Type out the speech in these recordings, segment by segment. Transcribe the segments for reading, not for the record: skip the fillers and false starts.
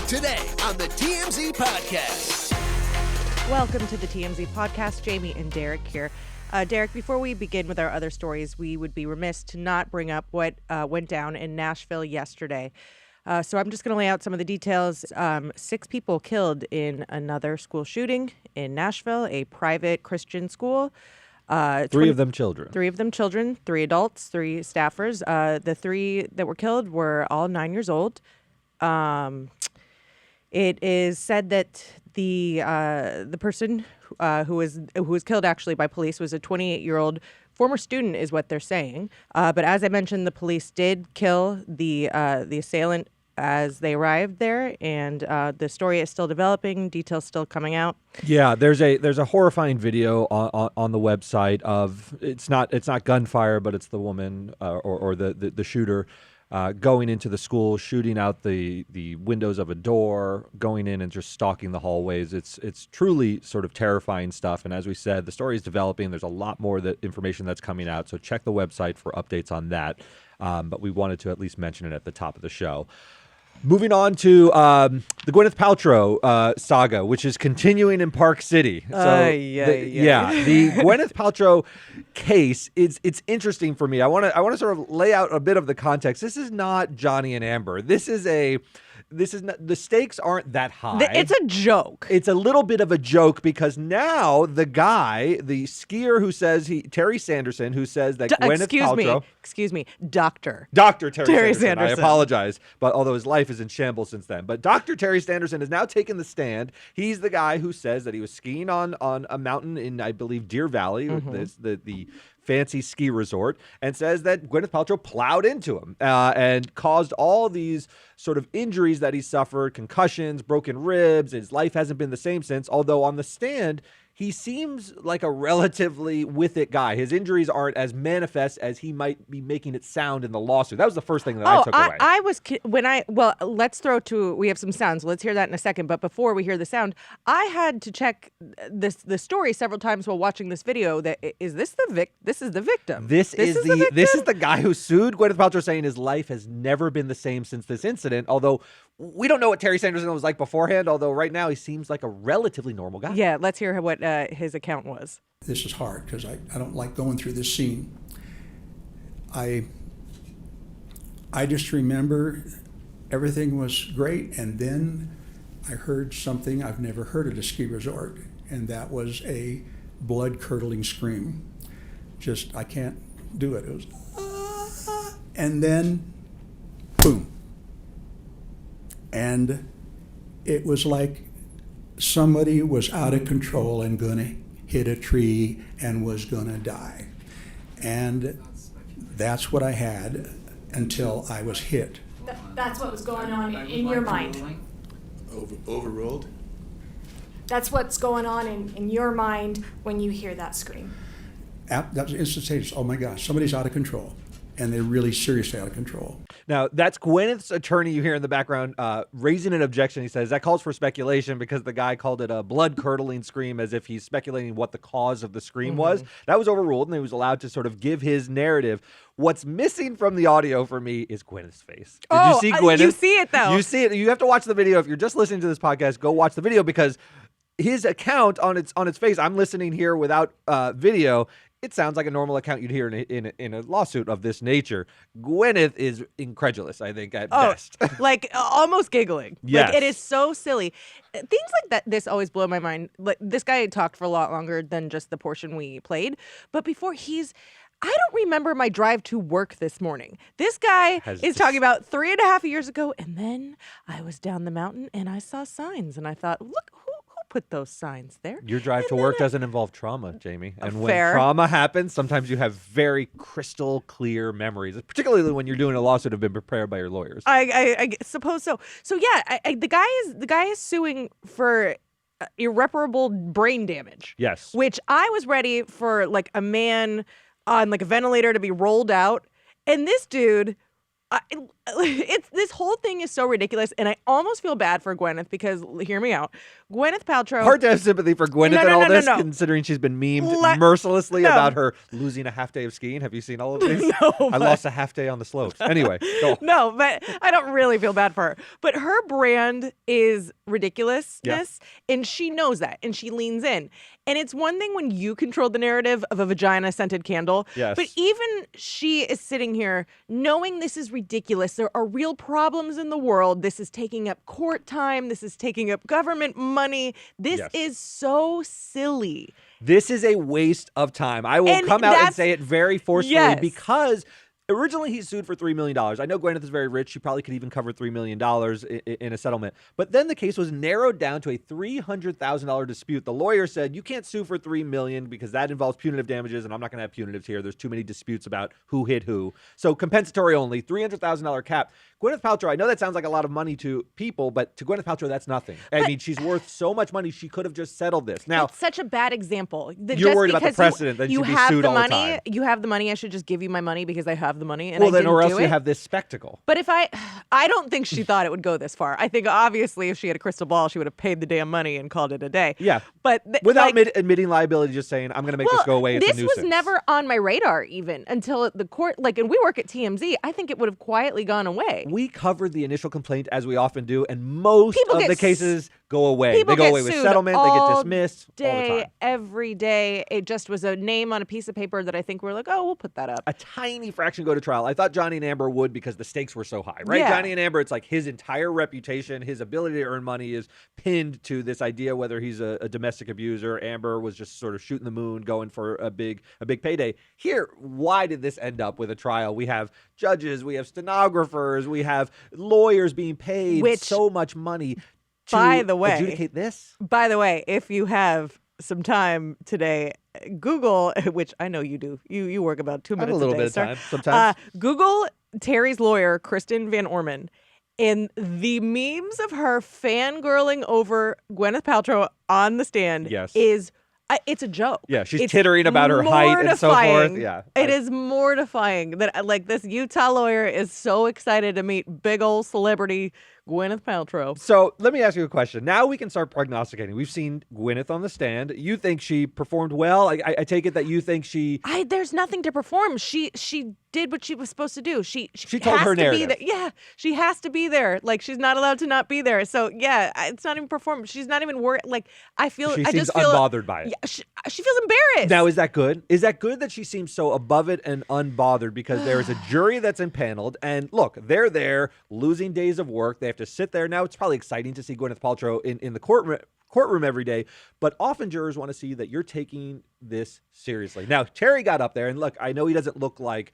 Today on the TMZ Podcast. Welcome to the TMZ Podcast. Jaime and Derek here. Derek, before we begin with our other stories, we would be remiss to not bring up what went down in Nashville yesterday. So I'm just going to lay out some of the details. 6 people killed in another school shooting in Nashville, a private Christian school. 3 of them children. 3 of them children, 3 adults, 3 staffers. The 3 that were killed were all 9 years old. It is said that the person who was killed actually by police was a 28-year-old former student, is what they're saying. But as I mentioned, the police did kill the assailant as they arrived there, and the story is still developing. Details still coming out. Yeah, there's a horrifying video on the website of it's not gunfire, but it's the woman or the shooter. Going into the school, shooting out the windows of a door, going in and just stalking the hallways. It's truly sort of terrifying stuff. And as we said, the story is developing. There's a lot more information that's coming out. So check the website for updates on that. But we wanted to at least mention it at the top of the show. Moving on to the Gwyneth Paltrow saga, which is continuing in Park City. So the Gwyneth Paltrow case it's interesting for me. I want to sort of lay out a bit of the context. This is not Johnny and Amber. This is not, the stakes aren't that high. It's a joke. It's a little bit of a joke because now the guy, the skier who says Terry Sanderson, who says that Gwyneth Paltrow. Excuse me, Dr. Terry Sanderson. I apologize, but although his life is in shambles since then. But Dr. Terry Sanderson has now taken the stand. He's the guy who says that he was skiing on a mountain in, I believe, Deer Valley, the fancy ski resort, and says that Gwyneth Paltrow plowed into him and caused all these sort of injuries that he suffered, concussions, broken ribs. His life hasn't been the same since, although on the stand, he seems like a relatively with it guy. His injuries aren't as manifest as he might be making it sound in the lawsuit. That was the first thing that I took away. Let's throw to, we have some sounds. Let's hear that in a second. But before we hear the sound, I had to check the story several times while watching this video. This is the victim. This is the guy who sued Gwyneth Paltrow, saying his life has never been the same since this incident. Although we don't know what Terry Sanderson was like beforehand. Although right now he seems like a relatively normal guy. Yeah, let's hear what his account was. This is hard because I don't like going through this scene. I just remember everything was great, and then I heard something I've never heard at a ski resort, and that was a blood-curdling scream. Just, I can't do it. It was, and then, boom. And it was like somebody was out of control and gonna hit a tree and was gonna die. And that's what I had until I was hit. That's what was going on in your mind. Overruled? That's what's going on in your mind when you hear that scream. That was instantaneous. Oh my gosh, somebody's out of control. And they're really seriously out of control. Now, that's Gwyneth's attorney you hear in the background raising an objection. He says that calls for speculation because the guy called it a blood-curdling scream, as if he's speculating what the cause of the scream was. That was overruled, and he was allowed to sort of give his narrative. What's missing from the audio for me is Gwyneth's face. Did you see Gwyneth? You see it, though. You see it. You have to watch the video. If you're just listening to this podcast, go watch the video because his account on its face, I'm listening here without video. It sounds like a normal account you'd hear in a lawsuit of this nature. Gwyneth is incredulous, I think, at best. Like almost giggling. Yes. Like, it is so silly. Things like that, this always blow my mind. Like, this guy talked for a lot longer than just the portion we played. But before I don't remember my drive to work this morning. This guy is talking about 3.5 years ago. And then I was down the mountain and I saw signs and I thought, look, who put those signs there? Your drive to work doesn't involve trauma, Jaime. And when Fair. trauma happens, sometimes you have very crystal clear memories, particularly when you're doing a lawsuit have been prepared by your lawyers. I suppose so. So yeah, the guy is suing for irreparable brain damage. Yes. Which I was ready for, like, a man on like a ventilator to be rolled out, and this dude It's this whole thing is so ridiculous, and I almost feel bad for Gwyneth because hear me out. Gwyneth Paltrow. Hard to have sympathy for Gwyneth in all this, considering she's been memed mercilessly about her losing a half day of skiing. Have you seen all of these? No, I lost a half day on the slopes. Anyway, go. No, but I don't really feel bad for her. But her brand is ridiculousness, and she knows that, and she leans in. And it's one thing when you control the narrative of a vagina-scented candle, but even she is sitting here knowing this is ridiculous. There are real problems in the world. This is taking up court time. This is taking up government money. This is so silly. This is a waste of time. I will come out and say it very forcefully because originally he sued for $3 million. I know Gwyneth is very rich. She probably could even cover $3 million in a settlement. But then the case was narrowed down to a $300,000 dispute. The lawyer said, you can't sue for $3 million because that involves punitive damages, and I'm not going to have punitives here. There's too many disputes about who hit who. So compensatory only, $300,000 cap. Gwyneth Paltrow, I know that sounds like a lot of money to people, but to Gwyneth Paltrow, that's nothing. I mean, she's worth so much money, she could have just settled this. Now, it's such a bad example. You're worried about the precedent that you be sued all the time. You have the money. I should just give you my money because I have the money. And well, then, or else you have this spectacle. But if I don't think she thought it would go this far. I think obviously if she had a crystal ball, she would have paid the damn money and called it a day. Yeah, but without admitting liability, just saying I'm going to make this go away. It's a nuisance. This was never on my radar even until the court. And we work at TMZ. I think it would have quietly gone away. We covered the initial complaint as we often do, and most of the cases go away. They go away with settlement. They get dismissed all the time. Every day. It just was a name on a piece of paper that I think we're like, oh, we'll put that up. A tiny fraction go to trial. I thought Johnny and Amber would because the stakes were so high, right? Yeah. Johnny and Amber, it's like his entire reputation, his ability to earn money is pinned to this idea whether he's a domestic abuser. Amber was just sort of shooting the moon, going for a big payday. Here, why did this end up with a trial? We have judges, we have stenographers, we have lawyers being paid so much money to adjudicate this. By the way, if you have some time today, Google, which I know you do. You work about 2 minutes a little a day, bit sir. of time sometimes. Google Terry's lawyer, Kristen Van Orman, and the memes of her fangirling over Gwyneth Paltrow on the stand is it's a joke. Yeah, she's tittering about her height and so forth. Yeah, it is mortifying that this Utah lawyer is so excited to meet big old celebrity Gwyneth Paltrow. So let me ask you a question. Now we can start prognosticating. We've seen Gwyneth on the stand. You think she performed well? I take it that you think she... There's nothing to perform. She did what she was supposed to do. She told her narrative. Be there. Yeah, she has to be there. Like, she's not allowed to not be there. So, yeah, it's not even performance. She's not even worried. Like, I seems unbothered by it. Yeah, she feels embarrassed. Now, is that good? Is that good that she seems so above it and unbothered because there is a jury that's impaneled? And look, they're there losing days of work. They have to sit there. Now, it's probably exciting to see Gwyneth Paltrow in the courtroom every day, but often jurors want to see that you're taking this seriously. Now, Terry got up there, and look, I know he doesn't look like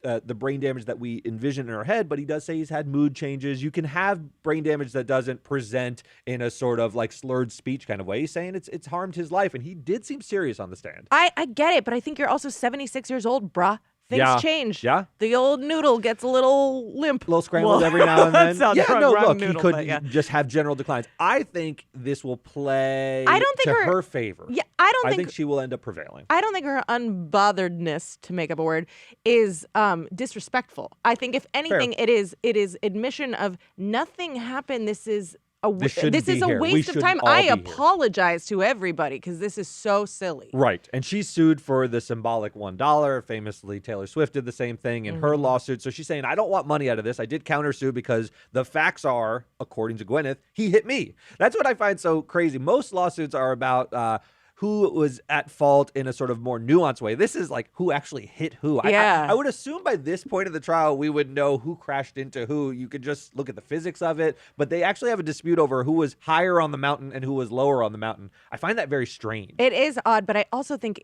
the brain damage that we envision in our head, but he does say he's had mood changes. You can have brain damage that doesn't present in a sort of like slurred speech kind of way. He's saying it's harmed his life, and he did seem serious on the stand. I get it, but I think you're also 76 years old, bruh. Things change. Yeah. The old noodle gets a little limp. A little scrambled every now and then. Wrong he noodle, could just have general declines. I think this will play to her favor. Yeah, I think she will end up prevailing. I don't think her unbotheredness, to make up a word, is disrespectful. I think if anything, it is admission of nothing happened. This is a waste of time. I apologize to everybody because this is so silly. Right. And she sued for the symbolic $1. Famously, Taylor Swift did the same thing in her lawsuit. So she's saying, I don't want money out of this. I did countersue because the facts are, according to Gwyneth, he hit me. That's what I find so crazy. Most lawsuits are about who was at fault in a sort of more nuanced way. This is like who actually hit who. Yeah. I would assume by this point of the trial, we would know who crashed into who. You could just look at the physics of it, but they actually have a dispute over who was higher on the mountain and who was lower on the mountain. I find that very strange. It is odd, but I also think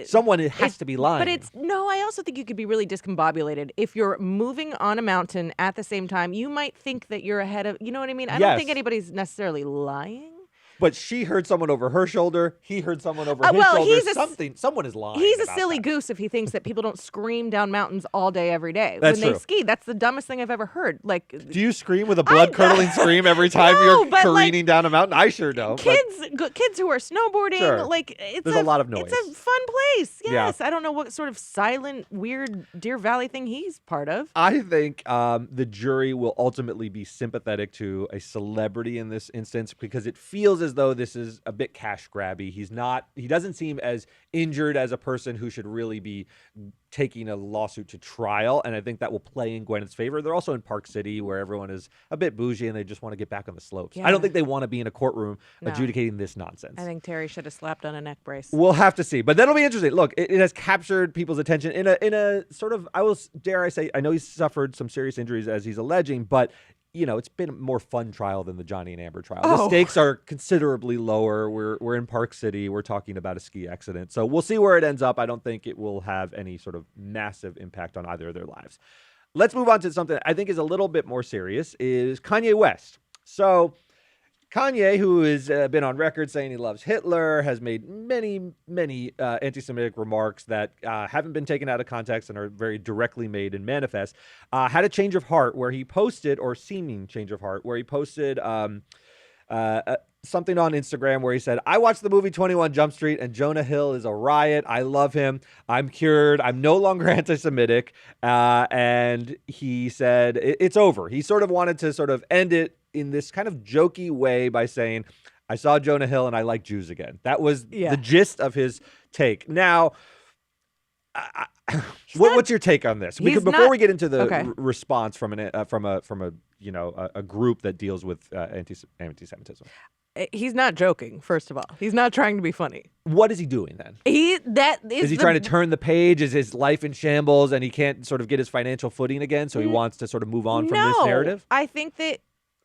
someone has to be lying. But I also think you could be really discombobulated. If you're moving on a mountain at the same time, you might think that you're ahead of, you know what I mean? I don't think anybody's necessarily lying. But she heard someone over her shoulder. He heard someone over his well, shoulder. Someone is lying. He's a about silly that. goose if he thinks that people don't scream down mountains all day, every day That's when true. they ski. That's the dumbest thing I've ever heard. Like, Do you scream with a blood-curdling scream every time No, you're but, like, careening down a mountain? I sure don't. kids who are snowboarding, Sure. like it's There's a lot of noise. It's a fun place. Yeah. Yes, I don't know what sort of silent, weird Deer Valley thing he's part of. I think the jury will ultimately be sympathetic to a celebrity in this instance because it feels as though this is a bit cash grabby. He doesn't seem as injured as a person who should really be taking a lawsuit to trial, and I think that will play in Gwyneth's favor. They're also in Park City where everyone is a bit bougie and they just want to get back on the slopes. Yeah. I don't think they want to be in a courtroom No. adjudicating this nonsense. I think Terry should have slapped on a neck brace. We'll have to see, but that'll be interesting. Look, it has captured people's attention in a sort of, dare I say, I know he's suffered some serious injuries as he's alleging, but it's been a more fun trial than the Johnny and Amber trial. The stakes are considerably lower. We're in Park City. We're talking about a ski accident, so we'll see where it ends up. I don't think it will have any sort of massive impact on either of their lives. Let's move on to something I think is a little bit more serious. Is Kanye West. So Kanye, who has been on record saying he loves Hitler, has made many anti-Semitic remarks that haven't been taken out of context and are very directly made and manifest, had a change of heart where he posted, or seeming change of heart, where he posted something on Instagram where he said, I watched the movie 21 Jump Street and Jonah Hill is a riot. I love him. I'm cured. I'm no longer anti-Semitic. And he said, it's over. He sort of wanted to sort of end it in this kind of jokey way by saying, I saw Jonah Hill and I like Jews again. That was the gist of his take. Now, what's your take on this? Before we get into the response from a group that deals with anti-Semitism. He's not joking, first of all. He's not trying to be funny. What is he doing then? Is he trying to turn the page? Is his life in shambles and he can't sort of get his financial footing again, so he wants to sort of move on from this narrative? I think that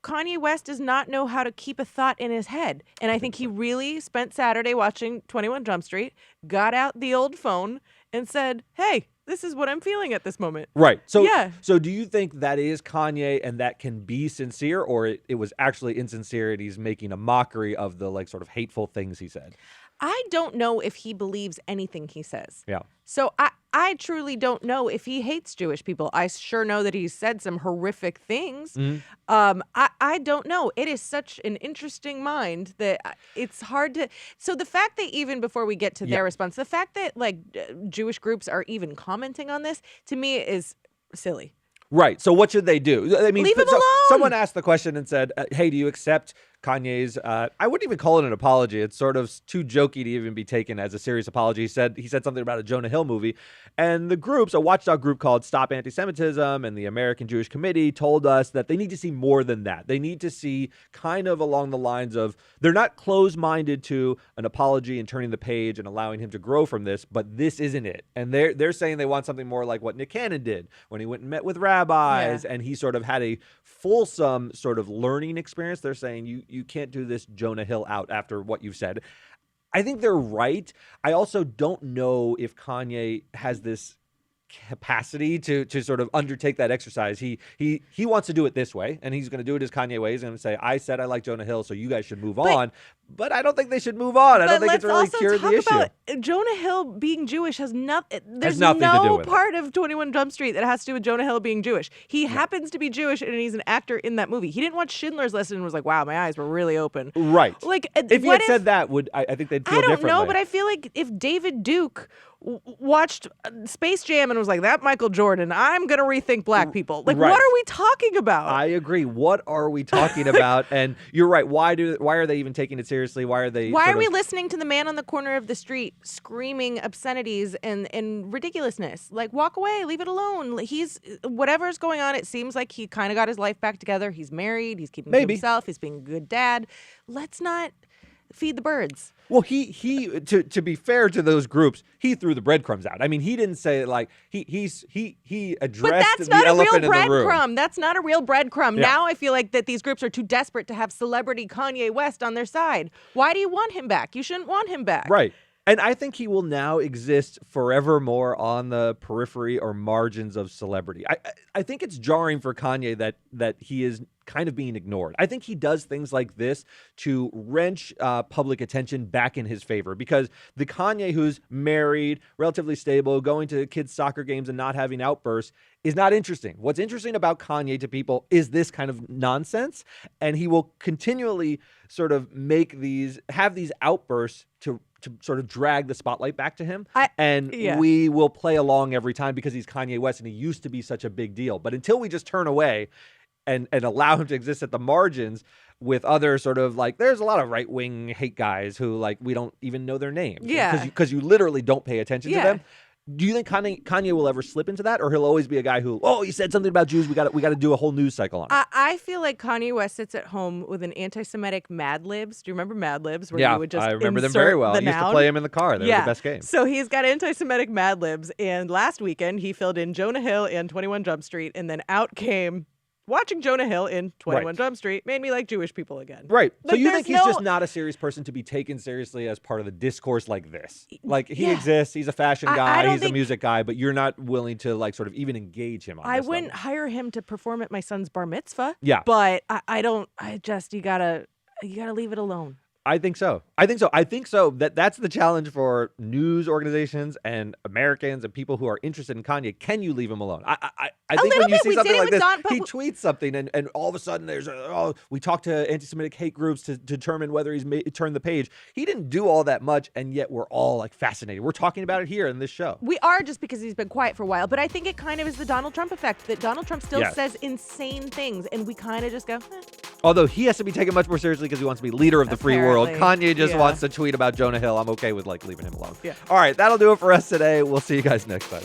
Kanye West does not know how to keep a thought in his head. And I think he really spent Saturday watching 21 Jump Street, got out the old phone, and said, hey, this is what I'm feeling at this moment. Right. So, yeah. So do you think that is Kanye and that can be sincere, or it was actually insincere and he's making a mockery of the sort of hateful things he said? I don't know if he believes anything he says. Yeah. So I truly don't know if he hates Jewish people. I sure know that he's said some horrific things. Mm-hmm. I don't know. It is such an interesting mind that it's hard to. So the fact that even before we get to their response, the fact that Jewish groups are even commenting on this, to me is silly. Right. So what should they do? I mean, leave him alone. Someone asked the question and said, hey, do you accept Kanye's, I wouldn't even call it an apology. It's sort of too jokey to even be taken as a serious apology. He said something about a Jonah Hill movie. And the groups, a watchdog group called Stop Anti-Semitism and the American Jewish Committee told us that they need to see more than that. They need to see kind of along the lines of, they're not closed-minded to an apology and turning the page and allowing him to grow from this, but this isn't it. And they're saying they want something more like what Nick Cannon did when he went and met with rabbis and he sort of had a fulsome sort of learning experience. They're saying you can't do this Jonah Hill out after what you've said. I think they're right. I also don't know if Kanye has this capacity to sort of undertake that exercise. He wants to do it this way, and he's going to do it his Kanye way. He's going to say, I said I like Jonah Hill, so you guys should move on. But I don't think they should move on. I don't think it's really cured the issue. Jonah Hill being Jewish has nothing. There's nothing to do with part of 21 Jump Street that has to do with Jonah Hill being Jewish. He happens to be Jewish, and he's an actor in that movie. He didn't watch Schindler's List and was like, "Wow, my eyes were really open." Right. If he had said that, I think they'd feel differently. I don't know, but I feel like if David Duke watched Space Jam and was like, that Michael Jordan, I'm going to rethink black people. What are we talking about? I agree. What are we talking about? And you're right. Why are they even taking it seriously? Why are we listening to the man on the corner of the street screaming obscenities and ridiculousness? Walk away, leave it alone. Whatever's going on, it seems like he kind of got his life back together. He's married. He's keeping to himself. He's being a good dad. Let's not feed the birds. Well, he to be fair to those groups, he threw the breadcrumbs out. I mean, he didn't say he addressed the elephant in the room. That's not a real breadcrumb. Yeah. Now I feel like that these groups are too desperate to have celebrity Kanye West on their side. Why do you want him back? You shouldn't want him back. Right. And I think he will now exist forevermore on the periphery or margins of celebrity. I think it's jarring for Kanye that he is kind of being ignored. I think he does things like this to wrench public attention back in his favor, because the Kanye who's married, relatively stable, going to kids' soccer games and not having outbursts is not interesting. What's interesting about Kanye to people is this kind of nonsense, and he will continually sort of have these outbursts to sort of drag the spotlight back to him. We will play along every time because he's Kanye West and he used to be such a big deal. But until we just turn away and allow him to exist at the margins with other sort of like, there's a lot of right-wing hate guys who like we don't even know their names. Yeah. Because you literally don't pay attention to them. Do you think Kanye will ever slip into that, or he'll always be a guy who, he said something about Jews, we got to do a whole news cycle on it? I feel like Kanye West sits at home with an anti-Semitic Mad Libs. Do you remember Mad Libs? Where you would just I remember them insert very well. the I used to noun? play them in the car. They were the best game. So he's got anti-Semitic Mad Libs, and last weekend he filled in Jonah Hill in 21 Jump Street, and then out came watching Jonah Hill in 21 Jump Street made me like Jewish people again. Right. So Like, you think he's there's just not a serious person to be taken seriously as part of the discourse like this? Like, he exists, he's a fashion guy, he's a music guy, but you're not willing to like sort of even engage him on I this wouldn't level. hire him to perform at my son's bar mitzvah. Yeah. But you gotta leave it alone. I think so. That's the challenge for news organizations and Americans and people who are interested in Kanye. Can you leave him alone? I think when you see something like this, he tweets something and all of a sudden there's we talked to anti-Semitic hate groups to determine whether he's turned the page. He didn't do all that much, and yet we're all like fascinated. We're talking about it here in this show. We are, just because he's been quiet for a while, but I think it kind of is the Donald Trump effect, that Donald Trump still says insane things, and we kind of just go, Although he has to be taken much more seriously because he wants to be leader of the free world. Kanye just wants to tweet about Jonah Hill. I'm okay with like leaving him alone. Yeah. All right, that'll do it for us today. We'll see you guys next time.